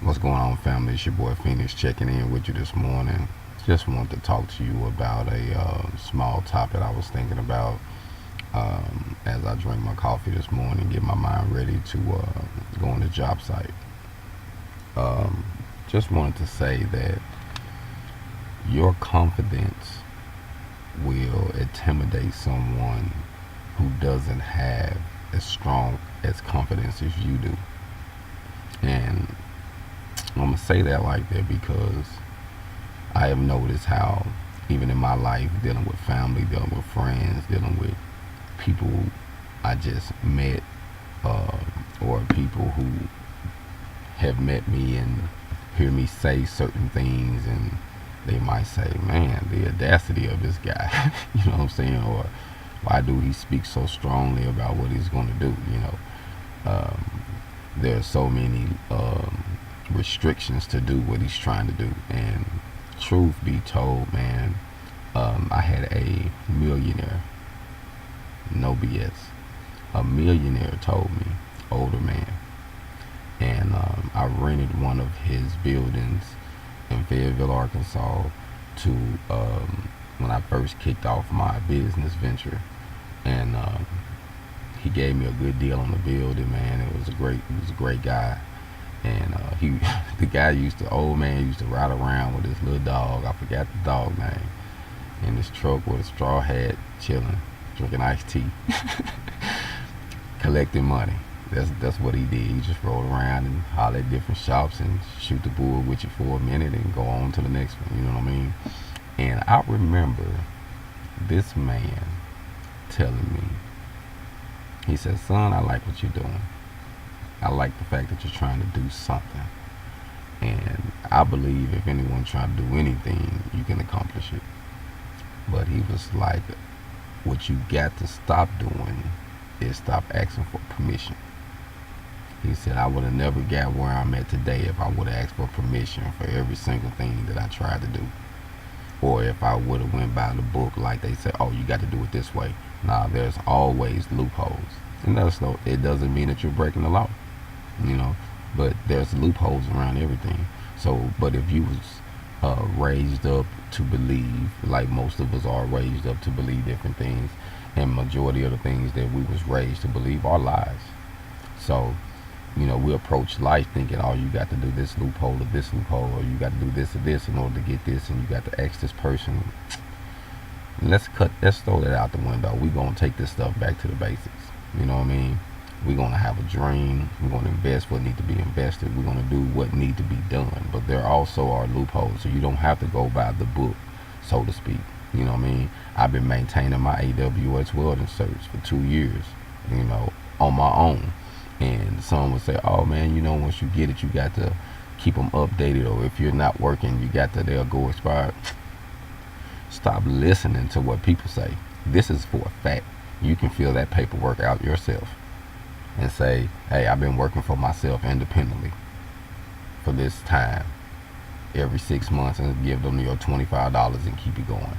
What's going on, family? It's your boy Phoenix checking in with you this morning. Just wanted to talk to you about a small topic I was thinking about as I drink my coffee this morning, get my mind ready to go on the job site. Um, just wanted to say that your confidence will intimidate someone who doesn't have as strong as confidence as you do. And I'm going to say that like that because I have noticed how, even in my life, dealing with family, dealing with friends, dealing with people I just met, uh, or people who have met me and hear me say certain things, and they might say, "Man, the audacity of this guy," you know what I'm saying? Or why do he speak so strongly about what he's going to do? Um, there are so many restrictions to do what he's trying to do, and truth be told, man, I had a millionaire, no BS, a millionaire told me, older man, and I rented one of his buildings in Fayetteville, Arkansas, to when I first kicked off my business venture, and he gave me a good deal on the building, man. He was a great guy, and he, the guy old man used to ride around with his little dog. I forgot the dog name, in his truck with a straw hat, chilling, drinking iced tea, collecting money. That's what he did. He just rode around and holler at different shops and shoot the bull with you for a minute and go on to the next one. You know what I mean? And I remember this man telling me, he said, "Son, I like what you're doing. I like the fact that you're trying to do something. And I believe if anyone trying to do anything, you can accomplish it." But he was like, "What you got to stop doing is stop asking for permission." He said, "I would have never got where I'm at today if I would have asked for permission for every single thing that I tried to do. Or if I would have went by the book like they said, oh, you got to do it this way." Nah, there's always loopholes. And it doesn't mean that you're breaking the law, you know, but there's loopholes around everything. So, but if you was raised up to believe, like most of us are raised up to believe different things, and majority of the things that we was raised to believe are lies. So, we approach life thinking, oh, you got to do this loophole or this loophole, or you got to do this or this in order to get this, and you got to ask this person. Let's throw that out the window. We're going to take this stuff back to the basics. You know what I mean? We're going to have a dream. We're going to invest what need to be invested. We're going to do what need to be done. But there also are loopholes, so you don't have to go by the book, so to speak. You know what I mean? I've been maintaining my AWS welding certs for 2 years, on my own. And someone would say, "Oh man, once you get it, you got to keep them updated, or if you're not working, they'll go expired." Stop listening to what people say. This is for a fact. You can fill that paperwork out yourself and say, "Hey, I've been working for myself independently for this time, every 6 months," and give them your $25 and keep it going.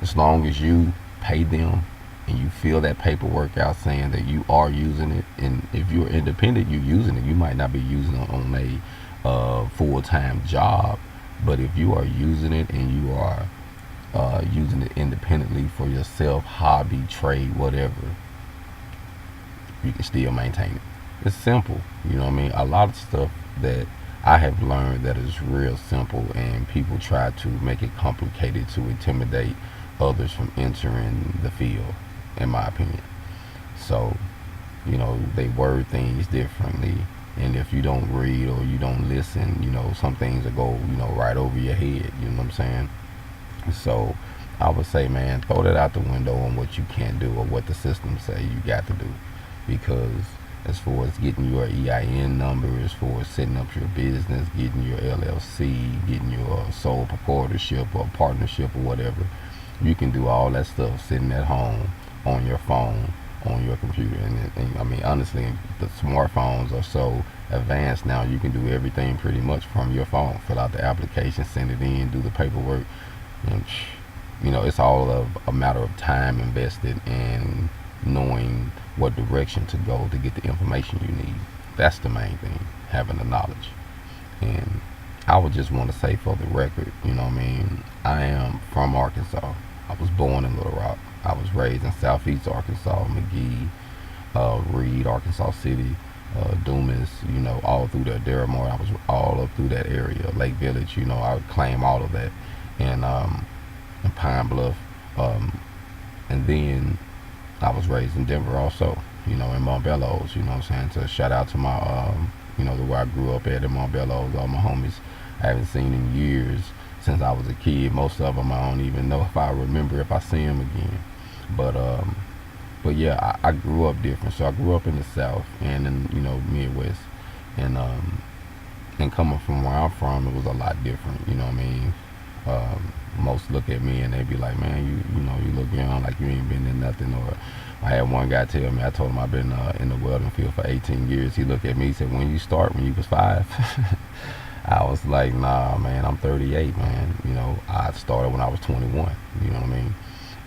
As long as you pay them and you fill that paperwork out saying that you are using it, and if you're independent, you're using it. You might not be using it on a full-time job, but if you are using it and you are using it independently for yourself, hobby, trade, whatever, you can still maintain it. It's simple. You know what I mean? A lot of stuff that I have learned that is real simple, and people try to make it complicated to intimidate others from entering the field, in my opinion. So, they word things differently. And if you don't read or you don't listen, some things will go, right over your head. You know what I'm saying? So I would say, man, throw that out the window on what you can't do or what the system say you got to do. Because as far as getting your EIN number, as far as setting up your business, getting your LLC, getting your sole proprietorship or partnership or whatever, you can do all that stuff sitting at home on your phone, on your computer. And I mean, honestly, the smartphones are so advanced now, you can do everything pretty much from your phone. Fill out the application, send it in, do the paperwork. And, it's all of a matter of time invested in knowing what direction to go to get the information you need. That's the main thing, having the knowledge. And I would just want to say for the record, you know what I mean, I am from Arkansas. I was born in Little Rock. I was raised in Southeast Arkansas, McGee, Reed, Arkansas City, Dumas, you know, all through there. Deramore, I was all up through that area. Lake Village, you know, I would claim all of that. And, and Pine Bluff. And then I was raised in Denver also, you know, in Montbellows, you know what I'm saying? So shout out to my, you know, where I grew up at in Montbellows, all my homies I haven't seen in years since I was a kid. Most of them I don't even know if I remember if I see them again. But, but yeah, I grew up different. So I grew up in the South and in, you know, Midwest. And coming from where I'm from, it was a lot different, you know what I mean? Most look at me and they be like, man, you know, you look young, like you ain't been in nothing. Or I had one guy tell me, I told him I've been in the welding field for 18 years. He looked at me, he said, when you start, when you was 5? I was like, nah, man, I'm 38, man. You know, I started when I was 21, you know what I mean?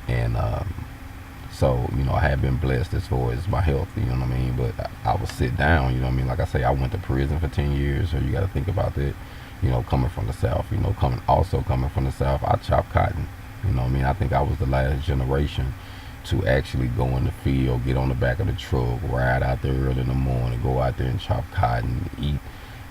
And so, you know, I have been blessed as far as my health, you know what I mean? But I would sit down, you know what I mean? Like I say, I went to prison for 10 years, so you got to think about that. You know, coming from the South, you know, coming from the South, I chopped cotton. You know what I mean? I think I was the last generation to actually go in the field, get on the back of the truck, ride out there early in the morning, go out there and chop cotton,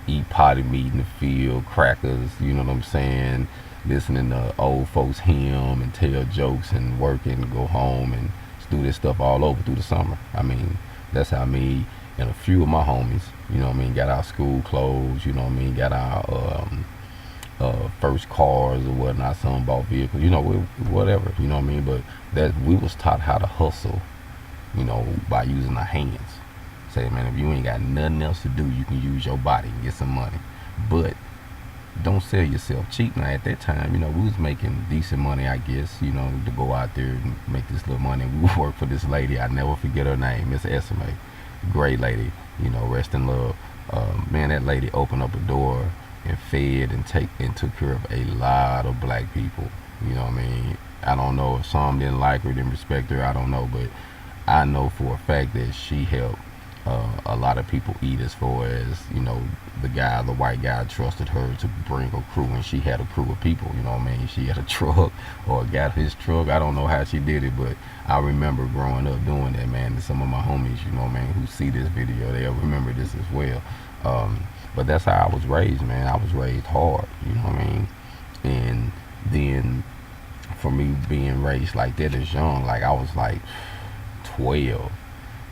eat potted meat in the field, crackers, you know what I'm saying? Listening to old folks hymn and tell jokes and work and go home and do this stuff all over through the summer. I mean, that's how me and a few of my homies, you know what I mean, got our school clothes, you know what I mean, got our first cars or whatnot, some bought vehicles, you know, whatever, you know what I mean, but that we was taught how to hustle, you know, by using our hands. Say, man, if you ain't got nothing else to do, you can use your body and get some money. But don't sell yourself cheap. Now at that time, you know, we was making decent money, I guess, you know, to go out there and make this little money. We worked for this lady, I never forget her name, Miss Esme. Great lady, you know, rest in love. Man, that lady opened up a door and fed and took care of a lot of black people. You know what I mean? I don't know if some didn't like her, didn't respect her, I don't know, but I know for a fact that she helped a lot of people eat, as far as, you know, the white guy trusted her to bring a crew, and she had a crew of people, you know what I mean? She had a truck or got his truck. I don't know how she did it, but I remember growing up doing that, man. And some of my homies, you know what I mean, who see this video, they'll remember this as well. But that's how I was raised, man. I was raised hard, you know what I mean? And then for me being raised like that as young, like I was like 12.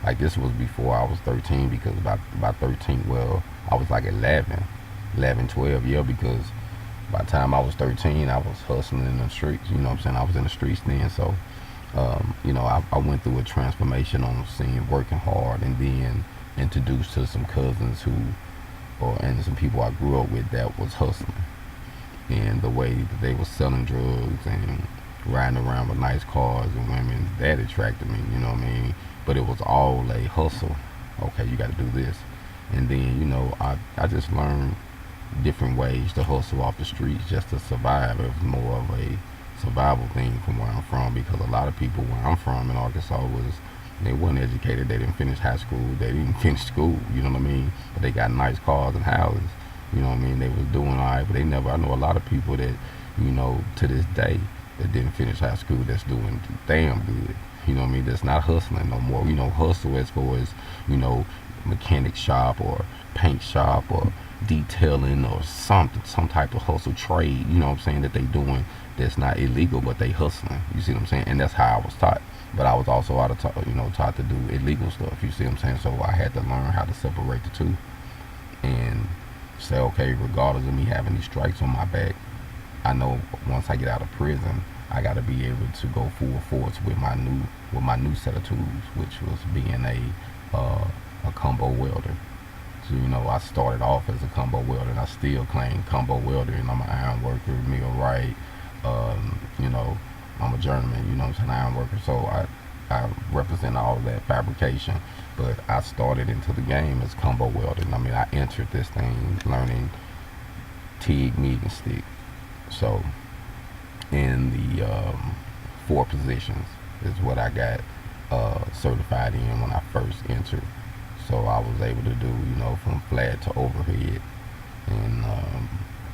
Like this was before I was 13, because about 13, well, I was like 11, 12, yeah, because by the time I was 13, I was hustling in the streets, you know what I'm saying? I was in the streets then, so, you know, I went through a transformation on seeing, working hard, and then introduced to some cousins and some people I grew up with that was hustling. And the way that they were selling drugs and riding around with nice cars and women, that attracted me, you know what I mean? But it was all a hustle. Okay, you got to do this. And then, you know, I just learned different ways to hustle off the streets just to survive. It was more of a survival thing from where I'm from, because a lot of people where I'm from in Arkansas they weren't educated. They didn't finish high school. They didn't finish school, you know what I mean? But they got nice cars and houses, you know what I mean? They was doing all right, but I know a lot of people that, you know, to this day, that didn't finish high school that's doing damn good. You know what I mean? That's not hustling no more. You know, hustle as far as, you know, mechanic shop or paint shop or detailing or something, some type of hustle trade, you know what I'm saying, that they doing that's not illegal, but they hustling. You see what I'm saying? And that's how I was taught. But I was also taught to do illegal stuff. You see what I'm saying? So I had to learn how to separate the two and say, okay, regardless of me having these strikes on my back, I know once I get out of prison, I got to be able to go full force with my new set of tools, which was being a combo welder. So, you know, I started off as a combo welder, and I still claim combo welder, and I'm an iron worker, millwright. You know, I'm a journeyman, you know what I'm saying, iron worker. So I represent all of that fabrication, but I started into the game as combo welding. I mean, I entered this thing learning TIG, MIG, and stick. So in the 4 positions is what I got certified in when I first entered. So I was able to do, you know, from flat to overhead, in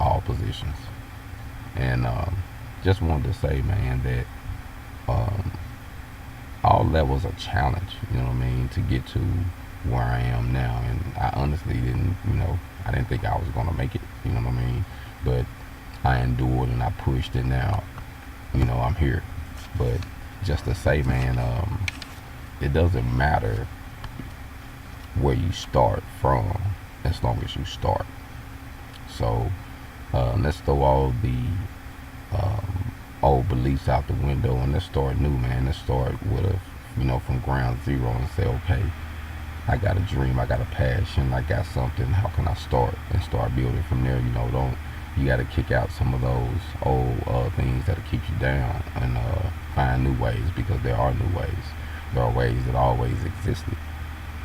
all positions. And just wanted to say, man, that um, all levels are challenge. You know what I mean? To get to where I am now, and I honestly didn't, I didn't think I was gonna make it. You know what I mean? But I endured and I pushed, and now, I'm here. But just to say, man, it doesn't matter where you start from as long as you start. So let's throw all the old beliefs out the window and let's start new, man. Let's start with from ground zero and say, okay, I got a dream, I got a passion, I got something. How can I start and start building from there? You got to kick out some of those old things that'll keep you down and find new ways, because there are new ways. There are ways that always existed.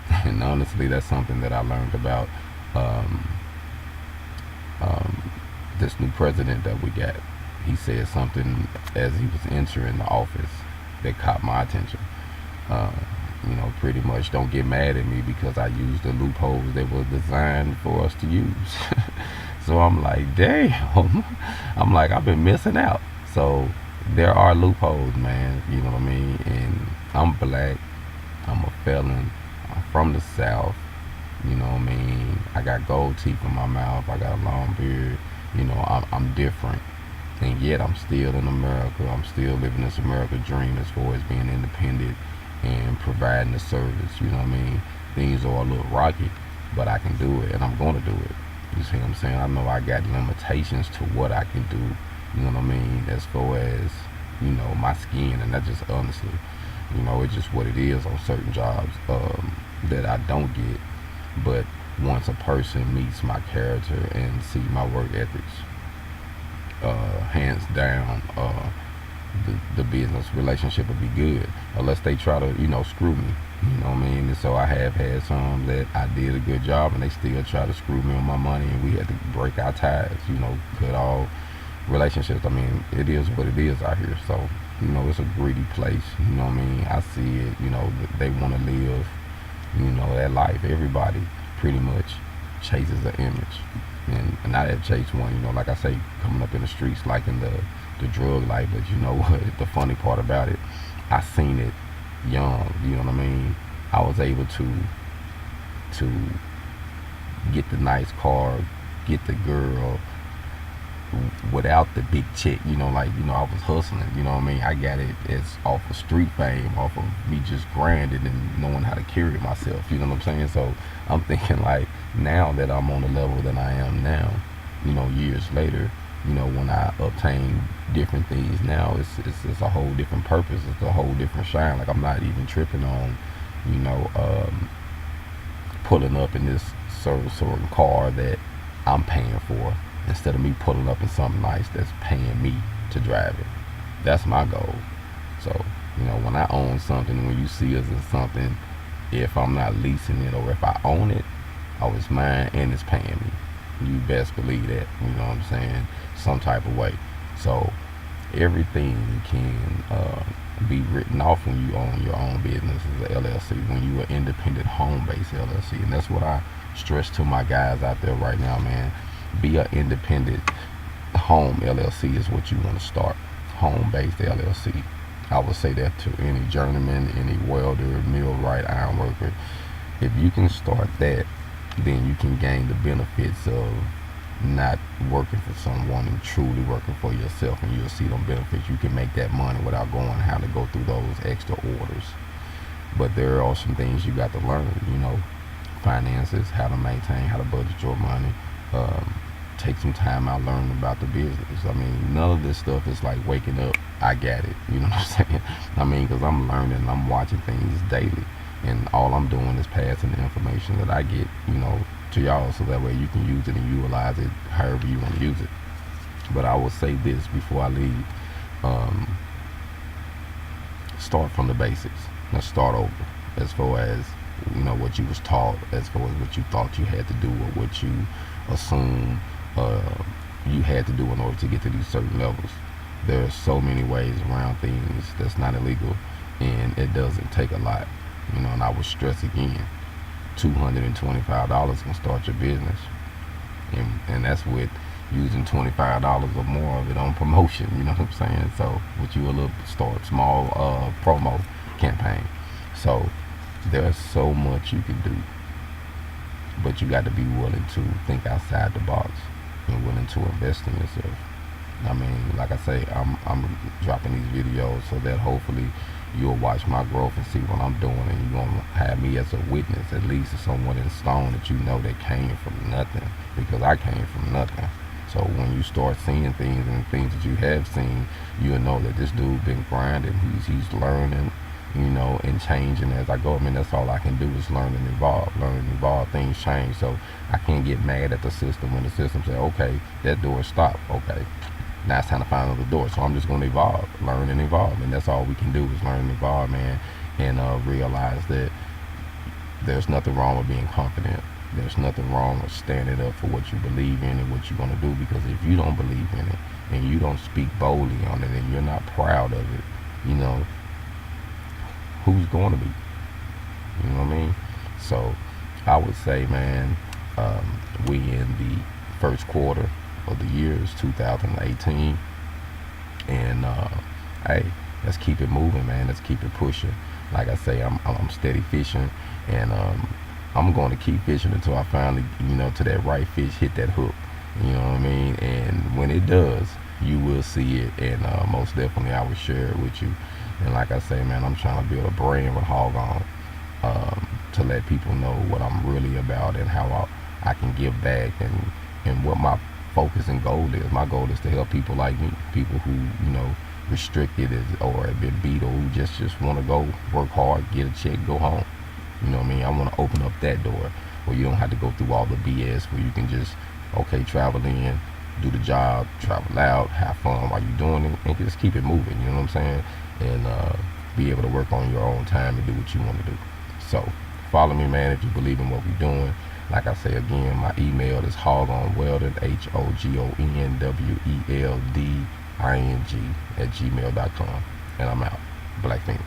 And honestly, that's something that I learned about um, um, this new president that we got. He said something as he was entering the office that caught my attention. Uh, pretty much, don't get mad at me because I used the loopholes that were designed for us to use. So I'm like, damn. I'm like, I've been missing out. So there are loopholes, man. You know what I mean? And I'm black. I'm a felon. I'm from the South. You know what I mean? I got gold teeth in my mouth. I got a long beard. I'm different. And yet I'm still in America. I'm still living this America dream as far as being independent and providing the service. You know what I mean? Things are a little rocky, but I can do it, and I'm going to do it. You see what I'm saying? I know I got limitations to what I can do. You know what I mean? As far as my skin, and that's just honestly, it's just what it is on certain jobs that I don't get. But once a person meets my character and see my work ethics, hands down, the business relationship will be good, unless they try to screw me. You know what I mean? And so I have had some that I did a good job and they still try to screw me on my money, and we had to break our ties. Cut all relationships. I mean, it is what it is out here. So it's a greedy place. You know what I mean? I see it. They want to live that life. Everybody pretty much chases an image, and I have chased one. Like I say, coming up in the streets, like in the drug life. But you know what? The funny part about it, I seen it young. You know what I mean? I was able to get the nice car, get the girl without the big check. I was hustling. You know what I mean? I got it as off of street fame, off of me just grinding and knowing how to carry myself. You know what I'm saying? So I'm thinking, like, now that I'm on the level that I am now, years later, when I obtain different things now, it's a whole different purpose. It's a whole different shine. Like, I'm not even tripping on, pulling up in this certain car that I'm paying for, instead of me pulling up in something nice that's paying me to drive it. That's my goal. So, when I own something, when you see us in something, if I'm not leasing it or if I own it, oh, it's mine and it's paying me. You best believe that. You know what I'm saying? Some type of way. So everything can be written off when you own your own business as an LLC, when you are independent home-based LLC. And that's what I stress to my guys out there right now, man. Be an independent home LLC is what you want to start. Home-based LLC. I would say that to any journeyman, any welder, millwright, iron worker. If you can start that, then you can gain the benefits of not working for someone and truly working for yourself, and you'll see them benefits. You can make that money without having to go through those extra orders. But there are some things you got to learn, finances, how to maintain, how to budget your money. Take some time out learning about the business. I mean, none of this stuff is like waking up, I got it. You know what I'm saying? I mean, because I'm learning, I'm watching things daily, and all I'm doing is passing the information that I get, to y'all, so that way you can use it and utilize it however you want to use it. But I will say this before I leave: start from the basics. Let's start over. As far as what you was taught, as far as what you thought you had to do, or what you assume you had to do in order to get to these certain levels. There are so many ways around things that's not illegal, and it doesn't take a lot. And I would stress again, $225 can start your business. and that's with using $25 or more of it on promotion. You know what I'm saying? So with you a little start small promo campaign. So there's so much you can do, but you got to be willing to think outside the box and willing to invest in yourself. I mean, like I say, I'm dropping these videos so that hopefully you'll watch my growth and see what I'm doing, and you're gonna have me as a witness, at least as someone in stone that you know that came from nothing, because I came from nothing. So when you start seeing things and things that you have seen, you'll know that this dude been grinding. He's learning, you know, and changing as I go. I mean, that's all I can do is learn and evolve. Learn and evolve. Things change, so I can't get mad at the system when the system says, okay, that door stopped. Okay, now it's time to find another door. So I'm just going to evolve, learn and evolve, and that's all we can do is learn and evolve, man, and realize that there's nothing wrong with being confident. There's nothing wrong with standing up for what you believe in and what you're going to do, because if you don't believe in it and you don't speak boldly on it and you're not proud of it, you know, who's going to be? You know what I mean? So I would say, man, we in the first quarter of the year is 2018, and hey, let's keep it moving, man. Let's keep it pushing. Like I say, I'm steady fishing, and I'm going to keep fishing until I finally, you know, to that right fish hit that hook. You know what I mean? And when it does, you will see it, and most definitely I will share it with you. And like I say, man, I'm trying to build a brand with Hog On, to let people know what I'm really about and how I can give back, and what my focus and goal is. My goal is to help people like me, people who, you know, restricted or have been beat, or who just want to go work hard, get a check, go home. You know what I mean? I want to open up that door where you don't have to go through all the BS, where you can just, okay, travel in, do the job, travel out, have fun while you're doing it, and just keep it moving, you know what I'm saying? And be able to work on your own time and do what you want to do. So follow me, man, if you believe in what we're doing. Like I say again, my email is hogonwelding, HOGONWELDING @gmail.com. And I'm out. Black Phoenix.